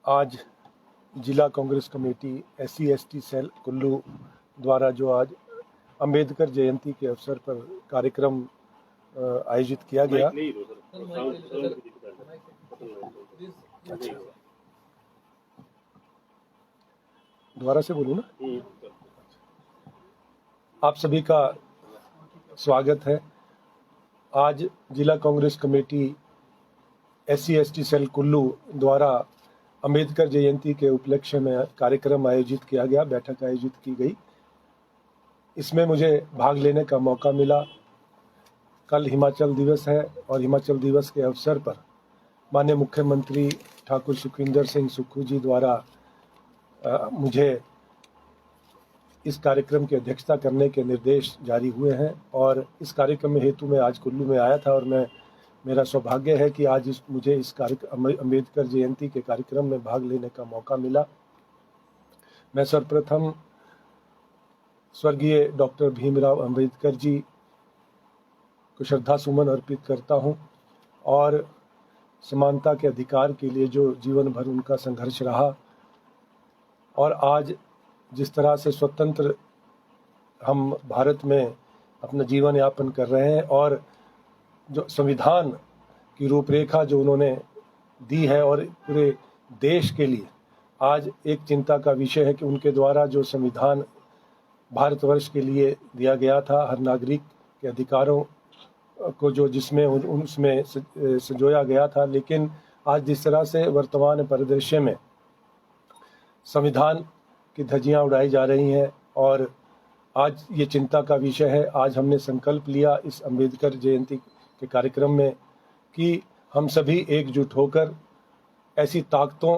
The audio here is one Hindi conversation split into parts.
आज जिला Congress committee SC/ST cell Kullu द्वारा जो आज अंबेडकर जयंती के अवसर पर कार्यक्रम आयोजित किया गया। अच्छा, दोबारा से बोलूं ना। आप सभी का स्वागत है। आज जिला Congress committee SC/ST cell Kullu द्वारा अंबेडकर जयंती के उपलक्ष्य में कार्यक्रम आयोजित किया गया, बैठक आयोजित की गई। इसमें मुझे भाग लेने का मौका मिला। कल हिमाचल दिवस है और हिमाचल दिवस के अवसर पर माननीय मुख्यमंत्री ठाकुर सुखविंदर सिंह सुक्खू जी द्वारा मुझे इस कार्यक्रम की अध्यक्षता करने के निर्देश जारी हुए हैं और इस कार्यक्रम हेतु मैं आज कुल्लू में आया था और मेरा सौभाग्य है कि आज मुझे इस अंबेडकर जयंती के कार्यक्रम में भाग लेने का मौका मिला। मैं सर्वप्रथम स्वर्गीय डॉक्टर भीमराव अंबेडकर जी को श्रद्धा सुमन अर्पित करता हूं और समानता के अधिकार के लिए जो जीवन भर उनका संघर्ष रहा और आज जिस तरह से स्वतंत्र हम भारत में अपना जीवन यापन कर रहे हैं और जो संविधान की रूपरेखा जो उन्होंने दी है और पूरे देश के लिए आज एक चिंता का विषय है कि उनके द्वारा जो संविधान भारतवर्ष के लिए दिया गया था, हर नागरिक के अधिकारों को जो जिसमें उसमें संजोया गया था, लेकिन आज जिस तरह से वर्तमान परिदृश्य में संविधान की धज्जियां उड़ाई जा रही हैं और आज ये चिंता का विषय है। आज हमने संकल्प लिया इस अंबेडकर जयंती के कार्यक्रम में कि हम सभी एकजुट होकर ऐसी ताकतों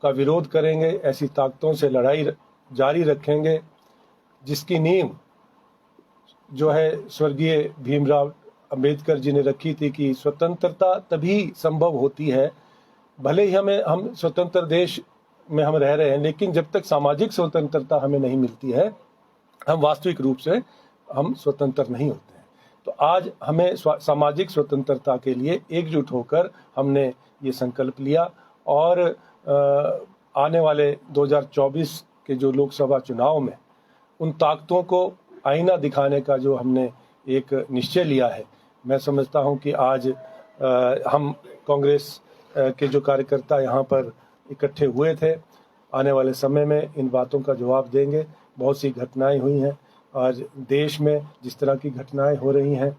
का विरोध करेंगे, ऐसी ताकतों से लड़ाई जारी रखेंगे जिसकी नींव जो है स्वर्गीय भीमराव अंबेडकर जी ने रखी थी कि स्वतंत्रता तभी संभव होती है, भले ही हम स्वतंत्र देश में हम रह रहे हैं, लेकिन जब तक सामाजिक स्वतंत्रता हमें नहीं मिलती है हम वास्तविक रूप से हम स्वतंत्र नहीं होते हैं। तो आज हमें सामाजिक स्वतंत्रता के लिए एकजुट होकर हमने ये संकल्प लिया और आने वाले 2024 के जो लोकसभा चुनाव में उन ताकतों को आईना दिखाने का जो हमने एक निश्चय लिया है। मैं समझता हूं कि आज हम कांग्रेस के जो कार्यकर्ता यहाँ पर इकट्ठे हुए थे, आने वाले समय में इन बातों का जवाब देंगे। बहुत सी घटनाएं हुई हैं आज देश में, जिस तरह की घटनाएं हो रही हैं,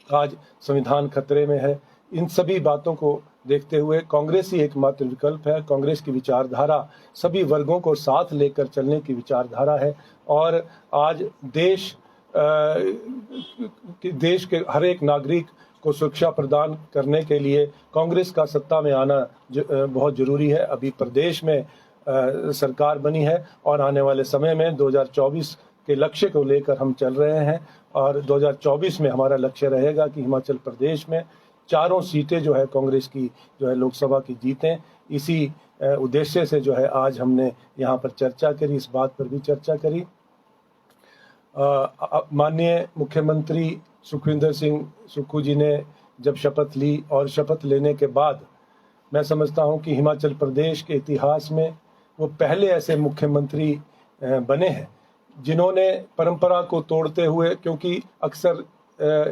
आज संविधान खतरे में है। इन सभी बातों को देखते हुए कांग्रेस ही एकमात्र विकल्प है। कांग्रेस की विचारधारा सभी वर्गों को साथ लेकर चलने की विचारधारा है और आज देश के हर एक नागरिक को सुरक्षा प्रदान करने के लिए कांग्रेस का सत्ता में आना बहुत जरूरी है। अभी प्रदेश में सरकार बनी है और आने वाले समय में 2024 के लक्ष्य को लेकर हम चल रहे हैं और 2024 में हमारा लक्ष्य रहेगा कि हिमाचल प्रदेश में 4 सीटें जो है कांग्रेस की जो है लोकसभा की जीतें। इसी उद्देश्य से जो है आज हमने यहाँ पर चर्चा करी, इस बात पर भी चर्चा करी। माननीय मुख्यमंत्री सुखविंदर सिंह सुक्खू जी ने जब शपथ ली और शपथ लेने के बाद मैं समझता हूं कि हिमाचल प्रदेश के इतिहास में वो पहले ऐसे मुख्यमंत्री बने हैं जिन्होंने परंपरा को तोड़ते हुए, क्योंकि अक्सर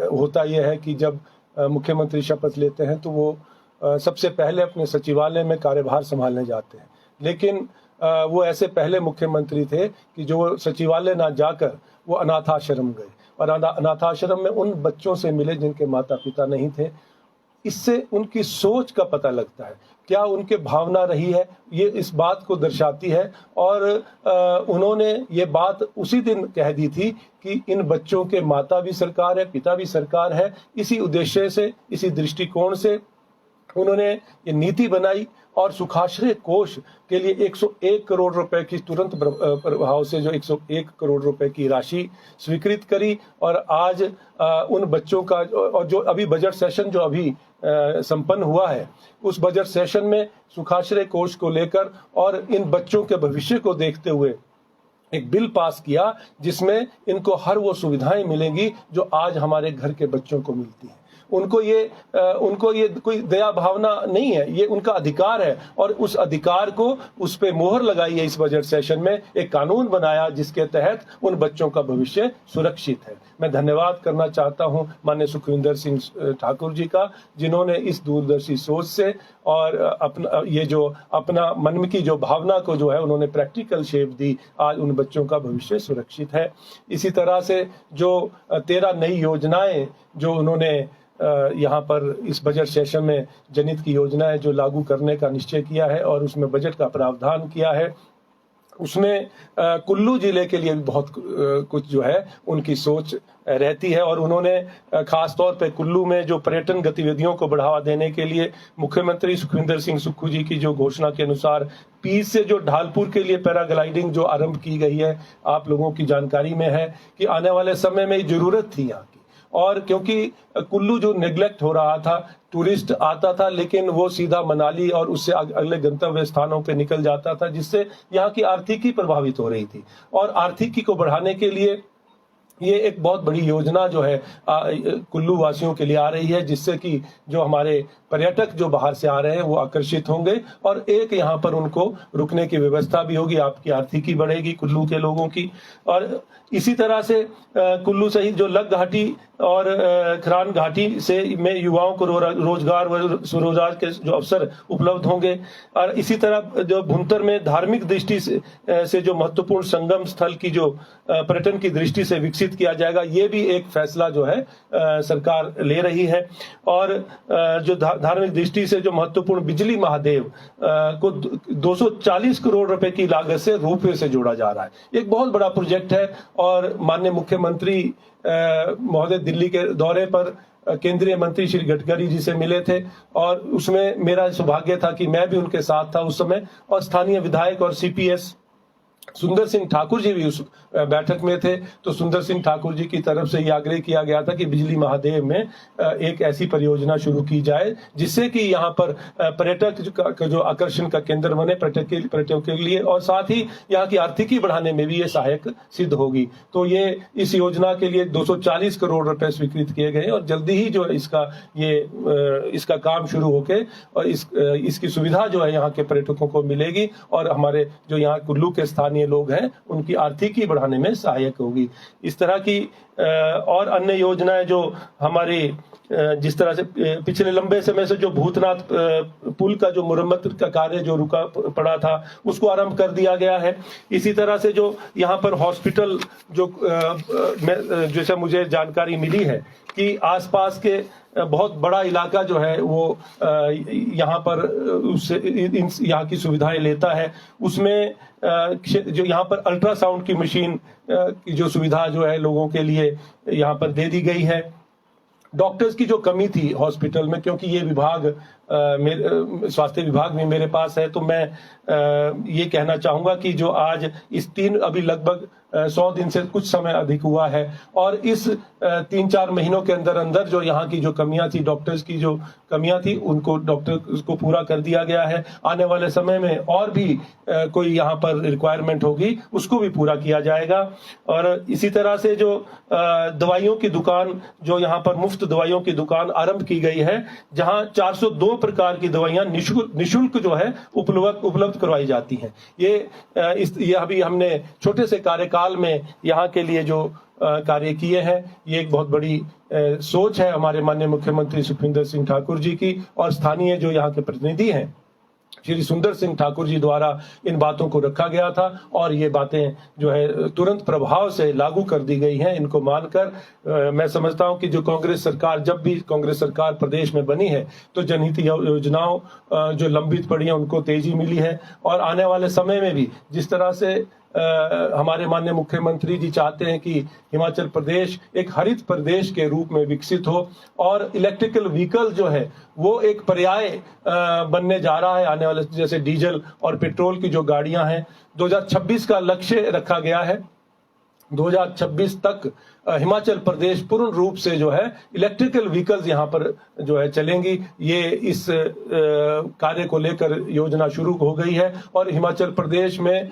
होता यह है कि जब मुख्यमंत्री शपथ लेते हैं तो वो सबसे पहले अपने सचिवालय में कार्यभार संभालने जाते हैं, लेकिन वो ऐसे पहले मुख्यमंत्री थे कि जो सचिवालय ना जाकर वो अनाथाश्रम गए और अनाथाश्रम में उन बच्चों से मिले जिनके माता पिता नहीं थे। इससे उनकी सोच का पता लगता है, क्या उनके भावना रही है, ये इस बात को दर्शाती है। और उन्होंने ये बात उसी दिन कह दी थी कि इन बच्चों के माता भी सरकार है, पिता भी सरकार है। इसी उद्देश्य से, इसी दृष्टिकोण से उन्होंने ये नीति बनाई और सुखाश्रय कोष के लिए 101 करोड़ रुपए की तुरंत प्रभाव से जो 101 करोड़ रुपए की राशि स्वीकृत करी। और आज उन बच्चों का और जो अभी बजट सेशन जो अभी संपन्न हुआ है, उस बजट सेशन में सुखाश्रय कोष को लेकर और इन बच्चों के भविष्य को देखते हुए एक बिल पास किया जिसमें इनको हर वो सुविधाएं मिलेंगी जो आज हमारे घर के बच्चों को मिलती हैं। उनको ये कोई दया भावना नहीं है, ये उनका अधिकार है। और उस अधिकार को, उस पे मोहर लगाई है इस बजट सेशन में, एक कानून बनाया जिसके तहत उन बच्चों का भविष्य सुरक्षित है। मैं धन्यवाद करना चाहता हूं माननीय सुखविंदर सिंह ठाकुर जी का, जिन्होंने इस दूरदर्शी सोच से और अपना मन की जो भावना को जो है उन्होंने प्रैक्टिकल शेप दी। आज उन बच्चों का भविष्य सुरक्षित है। इसी तरह से जो 13 नई योजनाएं जो उन्होंने यहाँ पर इस बजट सेशन में जनित की योजनाएं जो लागू करने का निश्चय किया है और उसमें बजट का प्रावधान किया है, उसमें कुल्लू जिले के लिए भी बहुत कुछ जो है उनकी सोच रहती है। और उन्होंने खास तौर पे कुल्लू में जो पर्यटन गतिविधियों को बढ़ावा देने के लिए मुख्यमंत्री सुखविंदर सिंह सुक्खू जी की जो घोषणा के अनुसार 20 से जो ढालपुर के लिए पैराग्लाइडिंग जो आरंभ की गई है, आप लोगों की जानकारी में है कि आने वाले समय में जरूरत थी यहाँ की। और क्योंकि कुल्लू जो नेग्लेक्ट हो रहा था, टूरिस्ट आता था लेकिन वो सीधा मनाली और उससे अगले गंतव्य स्थानों पे निकल जाता था, जिससे यहाँ की आर्थिकी प्रभावित हो रही थी। और आर्थिकी को बढ़ाने के लिए ये एक बहुत बड़ी योजना जो है कुल्लू वासियों के लिए आ रही है, जिससे कि जो हमारे पर्यटक जो बाहर से आ रहे हैं वो आकर्षित होंगे और एक यहाँ पर उनको रुकने की व्यवस्था भी होगी, आपकी आर्थिकी बढ़ेगी कुल्लू के लोगों की। और इसी तरह से कुल्लू सहित जो लग घाटी और खरान घाटी से में युवाओं को रोजगार व स्वरोजगार के जो अवसर उपलब्ध होंगे। और इसी तरह जो भुंतर में धार्मिक दृष्टि से जो महत्वपूर्ण संगम स्थल की जो पर्यटन की दृष्टि से विकसित किया जाएगा, ये भी एक फैसला जो है सरकार ले रही है। और जो धार्मिक दृष्टि से जो महत्वपूर्ण बिजली महादेव को 240 करोड़ रुपए की लागत से रोपवे से जोड़ा जा रहा है। एक बहुत बड़ा प्रोजेक्ट है। और माननीय मुख्यमंत्री महोदय दिल्ली के दौरे पर केंद्रीय मंत्री श्री गडकरी जी से मिले थे और उसमें मेरा सौभाग्य था कि मैं भी उनके साथ था उस समय। और स्थानीय विधायक और सीपीएस सुंदर सिंह ठाकुर जी भी उस बैठक में थे। तो सुंदर सिंह ठाकुर जी की तरफ से यह आग्रह किया गया था कि बिजली महादेव में एक ऐसी परियोजना शुरू की जाए जिससे कि यहाँ पर पर्यटक जो आकर्षण का केंद्र बने पर्यटकों के लिए, और साथ ही यहाँ की आर्थिकी बढ़ाने में भी ये सहायक सिद्ध होगी। तो ये इस योजना के लिए 240 करोड़ रुपए स्वीकृत किए गए और जल्दी ही जो इसका काम शुरू होके और इसकी सुविधा जो है यहाँ के पर्यटकों को मिलेगी और हमारे जो यहाँ कुल्लू के स्थानीय लोग हैं उनकी आर्थिकी बढ़ाने में सहायक होगी। इस तरह की और अन्य योजनाएं जो हमारी जिस तरह से पिछले लंबे समय से जो भूतनाथ पुल का जो मुरम्मत का कार्य जो रुका पड़ा था उसको आरंभ कर दिया गया है। इसी तरह से जो यहाँ पर हॉस्पिटल जो जैसे मुझे जानकारी मिली है कि आसपास के बहुत बड़ा इलाका जो है वो यहाँ पर उससे यहाँ की सुविधाएं लेता है। उसमें जो यहाँ पर अल्ट्रासाउंड की मशीन की जो सुविधा जो है लोगों के लिए यहाँ पर दे दी गई है। डॉक्टर्स की जो कमी थी हॉस्पिटल में, क्योंकि ये विभाग स्वास्थ्य विभाग भी मेरे पास है, तो मैं ये कहना चाहूंगा कि जो आज इस अभी लगभग 100 दिन से कुछ समय अधिक हुआ है और इस 3-4 महीनों के अंदर अंदर जो यहाँ की जो कमियां थी, डॉक्टर्स की जो कमियां थी उनको डॉक्टर को पूरा कर दिया गया है। आने वाले समय में और भी कोई यहाँ पर रिक्वायरमेंट होगी उसको भी पूरा किया जाएगा। और इसी तरह से जो दवाइयों की दुकान जो यहाँ पर मुफ्त दवाइयों की दुकान आरंभ की गई है, जहाँ 402 प्रकार की दवाइयां निशुल्क जो है उपलब्ध करवाई जाती हैं। ये अभी हमने छोटे से कार्यकाल में यहाँ के लिए जो कार्य किए हैं, ये एक बहुत बड़ी सोच है हमारे माननीय मुख्यमंत्री सुखविंदर सिंह ठाकुर जी की और स्थानीय जो यहाँ के प्रतिनिधि हैं श्री सुंदर सिंह ठाकुर जी द्वारा इन बातों को रखा गया था और ये बातें जो है तुरंत प्रभाव से लागू कर दी गई हैं। इनको मानकर मैं समझता हूं कि जो कांग्रेस सरकार, जब भी कांग्रेस सरकार प्रदेश में बनी है तो जनहित योजनाओं जो लंबित पड़ी हैं उनको तेजी मिली है। और आने वाले समय में भी जिस तरह से हमारे माननीय मुख्यमंत्री जी चाहते हैं कि हिमाचल प्रदेश एक हरित प्रदेश के रूप में विकसित हो और इलेक्ट्रिकल व्हीकल जो है वो एक पर्याय बनने जा रहा है आने वाले, जैसे डीजल और पेट्रोल की जो गाड़ियां हैं। 2026 का लक्ष्य रखा गया है, 2026 तक हिमाचल प्रदेश पूर्ण रूप से जो है इलेक्ट्रिकल व्हीकल्स यहाँ पर जो है चलेंगी। ये इस कार्य को लेकर योजना शुरू हो गई है और हिमाचल प्रदेश में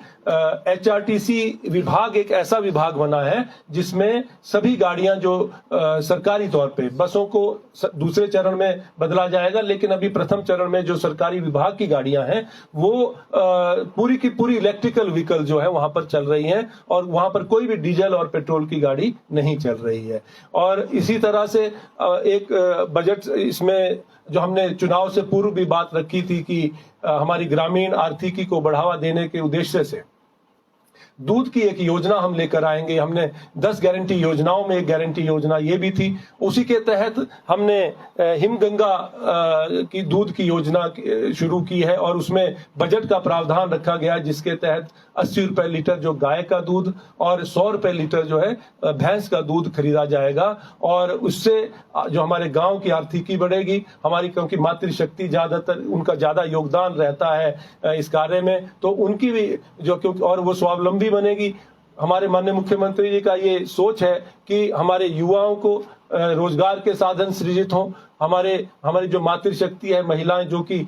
HRTC विभाग एक ऐसा विभाग बना है जिसमें सभी गाड़ियां जो सरकारी तौर पे, बसों को दूसरे चरण में बदला जाएगा, लेकिन अभी प्रथम चरण में जो सरकारी विभाग की गाड़ियां हैं वो पूरी की पूरी इलेक्ट्रिकल व्हीकल जो है वहां पर चल रही हैं और वहां पर कोई भी डीजल और पेट्रोल की गाड़ी नहीं चल रही है। और इसी तरह से एक बजट इसमें जो हमने चुनाव से पूर्व भी बात रखी थी कि हमारी ग्रामीण आर्थिकी को बढ़ावा देने के उद्देश्य से दूध की एक योजना हम लेकर आएंगे। हमने 10 गारंटी योजनाओं में एक गारंटी योजना ये भी थी। उसी के तहत हमने हिमगंगा की दूध की योजना शुरू की है और उसमें बजट का प्रावधान रखा गया जिसके तहत 80 रुपए लीटर जो गाय का दूध और 100 रुपए लीटर जो है भैंस का दूध खरीदा जाएगा। और उससे जो हमारे गांव की आर्थिकी बढ़ेगी, हमारी क्योंकि मातृशक्ति ज्यादातर उनका ज्यादा योगदान रहता है इस कार्य में, तो उनकी भी जो क्योंकि और वो स्वावलंबी बनेगी। हमारे माननीय मुख्यमंत्री जी का ये सोच है कि हमारे युवाओं को रोजगार के साधन सृजित हों। हमारी जो मातृशक्ति है, महिलाएं जो कि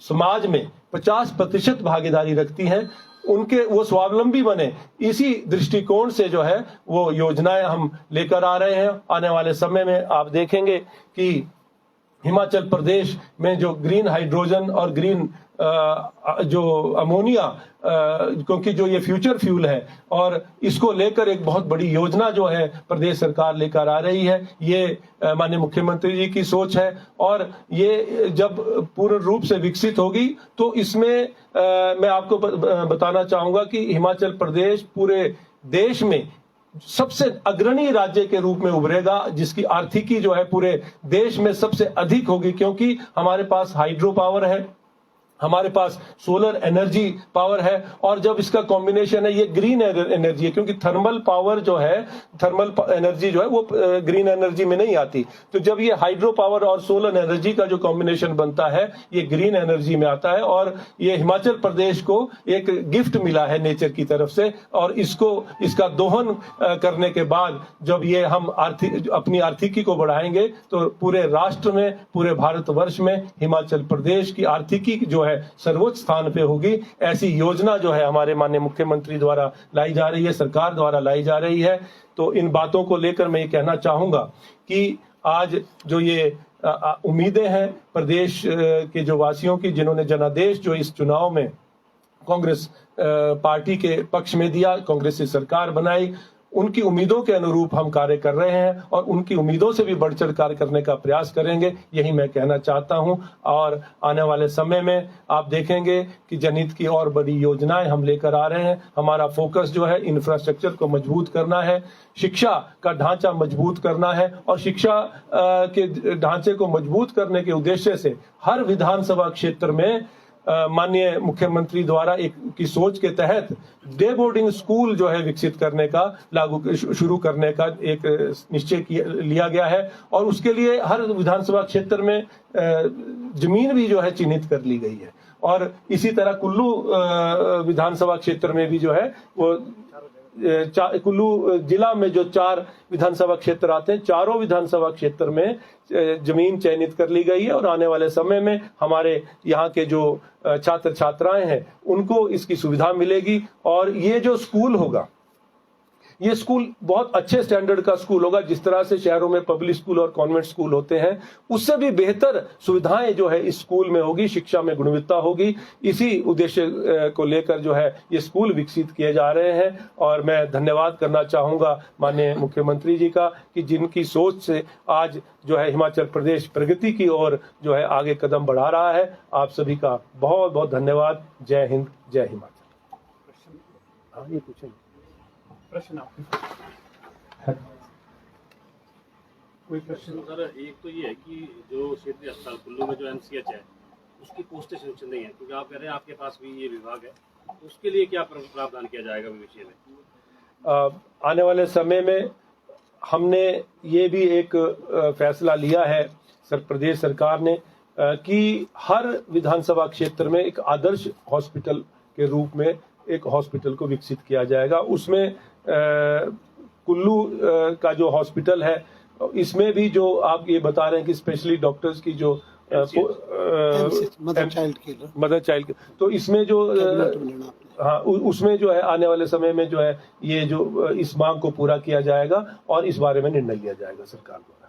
समाज में 50% भागीदारी रखती हैं, उनके वो स्वावलंबी बने, इसी दृष्टिकोण से जो है वो योजनाएं हम लेकर आ रहे हैं। आने वाले समय में आप देखेंगे कि हिमाचल प्रदेश में जो ग्रीन हाइड्रोजन और ग्रीन जो अमोनिया, क्योंकि जो ये फ्यूचर फ्यूल है और इसको लेकर एक बहुत बड़ी योजना जो है प्रदेश सरकार लेकर आ रही है। ये माननीय मुख्यमंत्री जी की सोच है और ये जब पूर्ण रूप से विकसित होगी तो इसमें मैं आपको बताना चाहूंगा कि हिमाचल प्रदेश पूरे देश में सबसे अग्रणी राज्य के रूप में उभरेगा, जिसकी आर्थिकी जो है पूरे देश में सबसे अधिक होगी, क्योंकि हमारे पास हाइड्रो पावर है, हमारे पास सोलर एनर्जी पावर है और जब इसका कॉम्बिनेशन है ये ग्रीन एनर्जी है, क्योंकि थर्मल पावर जो है, थर्मल एनर्जी जो है वो ग्रीन एनर्जी में नहीं आती। तो जब ये हाइड्रो पावर और सोलर एनर्जी का जो कॉम्बिनेशन बनता है ये ग्रीन एनर्जी में आता है और ये हिमाचल प्रदेश को एक गिफ्ट मिला है नेचर की तरफ से। और इसका दोहन करने के बाद जब ये हम अपनी आर्थिकी को बढ़ाएंगे तो पूरे राष्ट्र में, पूरे भारतवर्ष में हिमाचल प्रदेश की आर्थिकी जो है सर्वोच्च स्थान पे होगी। ऐसी योजना जो है हमारे माननीय मुख्यमंत्री द्वारा लाई जा रही है, सरकार द्वारा लाई जा रही है। तो इन बातों को लेकर मैं ये कहना चाहूंगा कि आज जो ये उम्मीदें हैं प्रदेश के जो वासियों की, जिन्होंने जनादेश जो इस चुनाव में कांग्रेस पार्टी के पक्ष में दिया, कांग्रेस से सरकार बनाई, उनकी उम्मीदों के अनुरूप हम कार्य कर रहे हैं और उनकी उम्मीदों से भी बढ़ चढ़ कार्य करने का प्रयास करेंगे, यही मैं कहना चाहता हूं। और आने वाले समय में आप देखेंगे कि जनहित की और बड़ी योजनाएं हम लेकर आ रहे हैं। हमारा फोकस जो है इंफ्रास्ट्रक्चर को मजबूत करना है, शिक्षा का ढांचा मजबूत करना है और शिक्षा के ढांचे को मजबूत करने के उद्देश्य से हर विधानसभा क्षेत्र में माननीय मुख्यमंत्री द्वारा एक की सोच के तहत डे बोर्डिंग स्कूल जो है विकसित करने का शुरू करने का एक निश्चय लिया गया है और उसके लिए हर विधानसभा क्षेत्र में जमीन भी जो है चिन्हित कर ली गई है। और इसी तरह कुल्लू विधानसभा क्षेत्र में भी जो है वो कुल्लू जिला में जो 4 विधानसभा क्षेत्र आते हैं, चारों विधानसभा क्षेत्र में जमीन चयनित कर ली गई है और आने वाले समय में हमारे यहाँ के जो छात्र छात्राएं हैं उनको इसकी सुविधा मिलेगी। और ये जो स्कूल होगा, ये स्कूल बहुत अच्छे स्टैंडर्ड का स्कूल होगा। जिस तरह से शहरों में पब्लिक स्कूल और कॉन्वेंट स्कूल होते हैं, उससे भी बेहतर सुविधाएं जो है इस स्कूल में होगी, शिक्षा में गुणवत्ता होगी। इसी उद्देश्य को लेकर जो है ये स्कूल विकसित किए जा रहे हैं। और मैं धन्यवाद करना चाहूंगा माननीय मुख्यमंत्री जी का कि जिनकी सोच से आज जो है हिमाचल प्रदेश प्रगति की ओर जो है आगे कदम बढ़ा रहा है। आप सभी का बहुत बहुत धन्यवाद। जय हिंद, जय हिमाचल। ये पूछेंगे प्रश्न आपके कोई प्रश्न? सर, एक तो ये है कि जो क्षेत्रीय अस्पताल कुल्लू में जो MCH है उसकी पोस्टें सुनिश्चित नहीं है, क्योंकि आप कह रहे हैं आपके पास भी ये विभाग है, तो उसके लिए क्या प्रावधान किया जाएगा भविष्य में? आने वाले समय में हमने ये भी एक फैसला लिया है प्रदेश सरकार ने कि हर विधानसभा क्षेत्र में एक आदर्श हॉस्पिटल के रूप में एक हॉस्पिटल को विकसित किया जाएगा। उसमें कुल्लू का जो हॉस्पिटल है, इसमें भी जो आप ये बता रहे हैं कि स्पेशली डॉक्टर्स की जो मदर चाइल्ड, तो इसमें जो हाँ उसमें जो है आने वाले समय में जो है ये जो इस मांग को पूरा किया जाएगा और इस बारे में निर्णय लिया जाएगा सरकार द्वारा।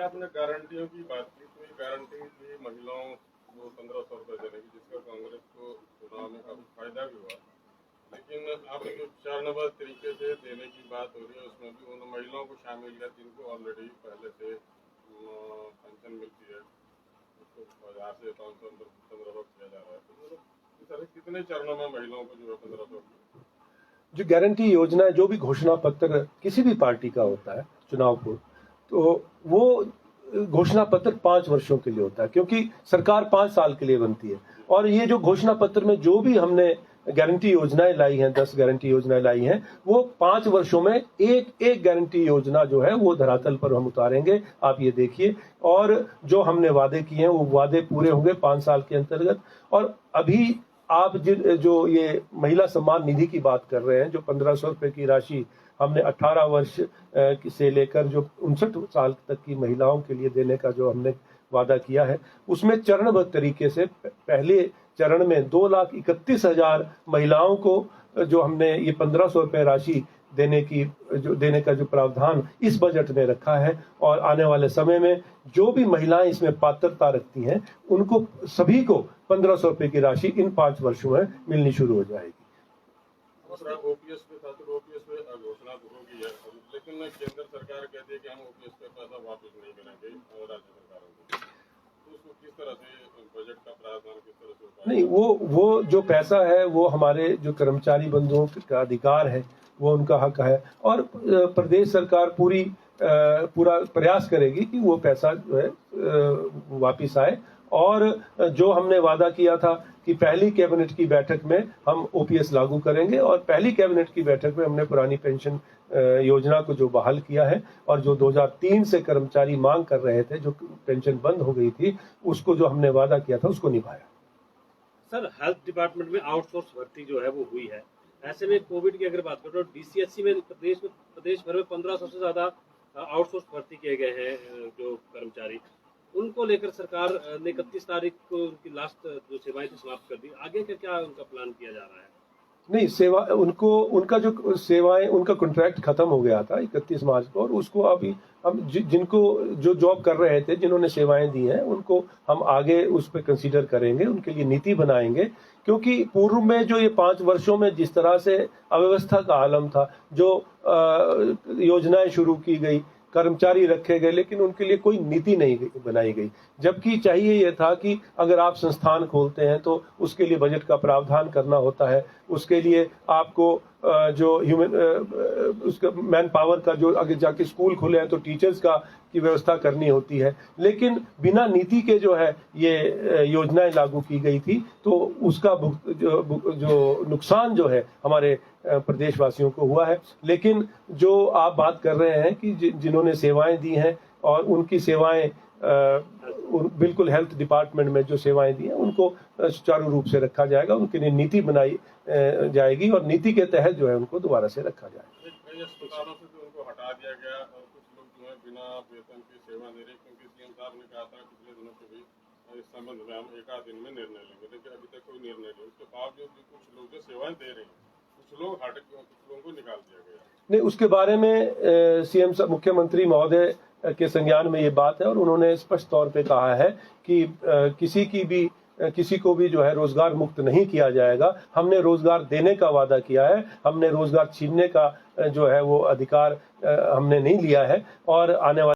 आपने गारंटियों की बात की, तो ये गारंटी दी महिलाओं को 1500 रुपए देने की, जिसका कांग्रेस को चुनाव में काफी फायदा भी हुआ, लेकिन अब जो 4 नंबर तरीके से देने की बात हो रही है उसमें भी उन महिलाओं को शामिल किया जिनको ऑलरेडी पहले से पेंशन मिलती है, उसको 1000 से 1500 किया जा रहा है। तो इस तरह कितने चरणों में महिलाओं को जो है 1500 जो गारंटी योजना है, जो भी घोषणा पत्र किसी भी पार्टी का होता है चुनाव पूर्व, तो वो घोषणा पत्र 5 वर्षों के लिए होता है, क्योंकि सरकार 5 साल के लिए बनती है। और ये जो घोषणा पत्र में जो भी हमने गारंटी योजनाएं लाई हैं, 10 गारंटी योजनाएं लाई हैं, वो 5 वर्षों में एक गारंटी योजना जो है वो धरातल पर हम उतारेंगे, आप ये देखिए। और जो हमने वादे किए हैं वो वादे पूरे होंगे 5 साल के अंतर्गत। और अभी आप जो ये महिला सम्मान निधि की बात कर रहे हैं, जो 1500 रुपए की राशि हमने 18 वर्ष से लेकर जो 59 साल तक की महिलाओं के लिए देने का जो हमने वादा किया है, उसमें चरणबद्ध तरीके से पहले चरण में 2,31,000 महिलाओं को जो हमने ये 1500 रुपए राशि देने का जो प्रावधान इस बजट में रखा है, और आने वाले समय में जो भी महिलाएं इसमें पात्रता रखती हैं उनको सभी को 1500 रुपए की राशि इन 5 वर्षों में मिलनी शुरू हो जाएगी। ओपीएस पे था, तो ओपीएस पे घोषणा तो होगी है, लेकिन केंद्र सरकार कहती है कि हम ओपीएस पे पैसा वापस नहीं करेंगे राज्य सरकारों को, तो उसको किस तरह से बजट का प्रावधान किस तरह से होता है? नहीं, वो जो पैसा है वो हमारे जो कर्मचारी बंधुओं का अधिकार है, वो उनका हक है, और प्रदेश सरकार पूरा प्रयास करेगी कि वो पैसा जो है वापिस आए। और जो हमने वादा किया था कि पहली कैबिनेट की बैठक में हम ओपीएस लागू करेंगे, और पहली कैबिनेट की बैठक में हमने पुरानी पेंशन योजना को जो बहाल किया है, और जो 2003 से कर्मचारी मांग कर रहे थे, जो पेंशन बंद हो गई थी, उसको जो हमने वादा किया था उसको निभाया। सर, हेल्थ डिपार्टमेंट में आउटसोर्स भर्ती जो है वो हुई है, ऐसे में कोविड की अगर बात करें तो डीसीएचसी में प्रदेश भर में 1500 से ज्यादा आउटसोर्स भर्ती किए गए हैं जो कर्मचारी, उनको लेकर सरकार ने 31 तारीख को उनकी लास्ट जो सेवाएं थी समाप्त कर दी। आगे का क्या उनका प्लान किया जा रहा है? नहीं, उनका जो सेवाएं, उनका कॉन्ट्रैक्ट खत्म हो गया था 31 मार्च को, और उसको अभी हम जिनको जो जॉब कर रहे थे, जिन्होंने सेवाएं दी हैं, उनको हम आगे उस पर कंसीडर करेंगे, उनके लिए नीति बनाएंगे। क्योंकि पूर्व में जो ये 5 वर्षों में जिस तरह से अव्यवस्था का आलम था, जो योजनाएं शुरू की गई, कर्मचारी रखे गए, लेकिन उनके लिए कोई नीति नहीं बनाई गई। जबकि चाहिए यह था कि अगर आप संस्थान खोलते हैं तो उसके लिए बजट का प्रावधान करना होता है, उसके लिए आपको जो उसका मैन पावर का, जो आगे जाके स्कूल खुले हैं तो टीचर्स की व्यवस्था करनी होती है। लेकिन बिना नीति के जो है ये योजनाएं लागू की गई थी, तो उसका जो नुकसान जो है हमारे प्रदेशवासियों को हुआ है। लेकिन जो आप बात कर रहे हैं कि जिन्होंने सेवाएं दी हैं, और उनकी सेवाएं बिल्कुल हेल्थ डिपार्टमेंट में जो सेवाएं दी हैं उनको सुचारू रूप से रखा जाएगा, उनके लिए नीति बनाई जाएगी, और नीति के तहत जो है उनको दोबारा से रखा जाएगा। अस्पतालों से तो उनको हटा दिया गया, और कुछ लोग जो है बिना वेतन की सेवा दे रहे, क्योंकि सीएम साहब ने कहा था पिछले दिनों से भी इस संबंध में हम 1 आध दिन में निर्णय लेंगे, लेकिन अभी तक कोई निर्णय नहीं। उसके बावजूद भी कुछ लोग जो सेवाएं दे रहे हैं, कुछ लोग हट के कुछ लोगों को निकाल दिया गया। नहीं, उसके बारे में सीएम मुख्यमंत्री महोदय के संज्ञान में ये बात है, और उन्होंने स्पष्ट तौर पे कहा है कि किसी को भी जो है रोजगार मुक्त नहीं किया जाएगा। हमने रोजगार देने का वादा किया है, हमने रोजगार छीनने का जो है वो अधिकार हमने नहीं लिया है। और आने वाले